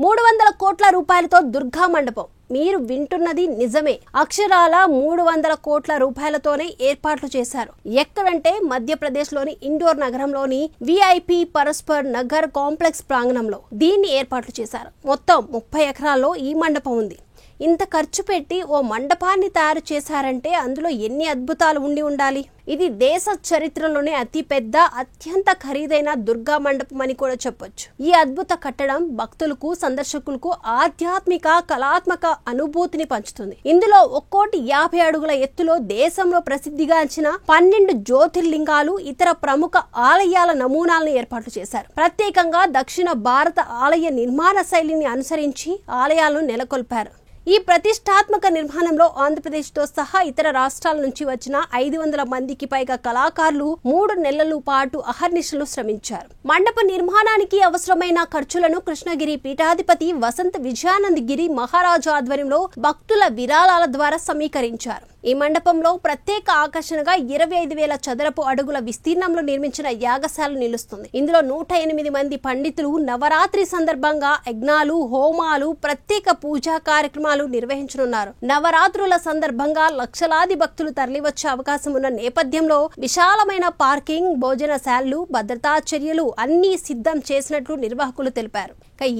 300 కోట్ల రూపాయలతో దుర్గా మండపం. మీరు వింటున్నది నిజమే. అక్షరాల 300 కోట్ల రూపాయలతోనే ఏర్పాట్లు చేశారు. ఎక్కడంటే మధ్యప్రదేశ్లోని ఇండోర్ నగరంలోని విఐపి పరస్పర్ నగర్ కాంప్లెక్స్ ప్రాంగణంలో దీన్ని ఏర్పాట్లు చేశారు. మొత్తం 30 ఎకరాల్లో ఈ మండపం ఉంది. ఇంత ఖర్చు పెట్టి ఓ మండపాన్ని తయారు చేశారంటే అందులో ఎన్ని అద్భుతాలు ఉండాలి. ఇది దేశ చరిత్రలోనే అతి పెద్ద, అత్యంత ఖరీదైన దుర్గా మండపం అని కూడా చెప్పొచ్చు. ఈ అద్భుత కట్టడం భక్తులకు, సందర్శకులకు ఆధ్యాత్మిక, కళాత్మక అనుభూతిని పంచుతుంది. ఇందులో 1,50 అడుగుల ఎత్తులో దేశంలో ప్రసిద్ధిగాంచిన 12 జ్యోతిర్లింగాలు, ఇతర ప్రముఖ ఆలయాల నమూనాలను ఏర్పాటు చేశారు. ప్రత్యేకంగా దక్షిణ భారత ఆలయ నిర్మాణ శైలిని అనుసరించి ఆలయాలను నెలకొల్పారు. ఈ ప్రతిష్టాత్మక నిర్మాణంలో ఆంధ్రప్రదేశ్తో సహా ఇతర రాష్ట్రాల నుంచి వచ్చిన 500 మందికి పైగా కళాకారులు 3 నెలల పాటు అహర్నిశలు శ్రమించారు. మండప నిర్మాణానికి అవసరమైన ఖర్చులను కృష్ణగిరి పీఠాధిపతి వసంత విజయానంద గిరి మహారాజు ఆధ్వర్యంలో భక్తుల విరాళాల ద్వారా సమీకరించారు. ఈ మండపంలో ప్రత్యేక ఆకర్షణగా 25,000 చదరపు అడుగుల విస్తీర్ణంలో నిర్మించిన యాగశాల నిలుస్తుంది. ఇందులో 108 మంది పండితులు నవరాత్రి సందర్భంగా యజ్ఞాలు, హోమాలు, ప్రత్యేక పూజా కార్యక్రమాలు నిర్వహించనున్నారు. నవరాత్రుల సందర్భంగా లక్షలాది భక్తులు తరలివచ్చే అవకాశం ఉన్న నేపథ్యంలో విశాలమైన పార్కింగ్, భోజనశాలలు, భద్రతా చర్యలు అన్ని సిద్ధం చేసినట్లు నిర్వాహకులు తెలిపారు.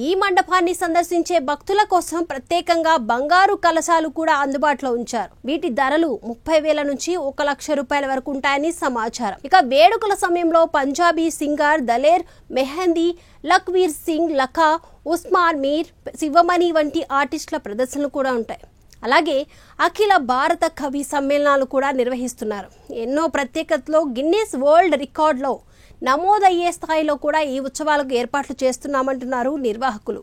ఈ మండపాన్ని సందర్శించే భక్తుల కోసం ప్రత్యేకంగా బంగారు కలశాలు కూడా అందుబాటులో ఉంచారు. వీటి ధరలు 30,000 నుంచి 1,00,000 రూపాయల వరకు ఉంటాయని సమాచారం. ఇక వేడుకల సమయంలో పంజాబీ సింగర్ దలేర్ మెహందీ, లఖ్వీర్ సింగ్ లఖా, ఉస్మాన్ మీర్, శివమణి వంటి ఆర్టిస్టుల ప్రదర్శనలు కూడా ఉంటాయి. అలాగే అఖిల భారత కవి సమ్మేళనాలు కూడా నిర్వహిస్తున్నారు. ఎన్నో ప్రత్యేకతలో గిన్నెస్ వరల్డ్ రికార్డులో నమోదయ్యే స్థాయిలో కూడా ఈ ఉత్సవాలకు ఏర్పాట్లు చేస్తున్నామంటున్నారు నిర్వాహకులు.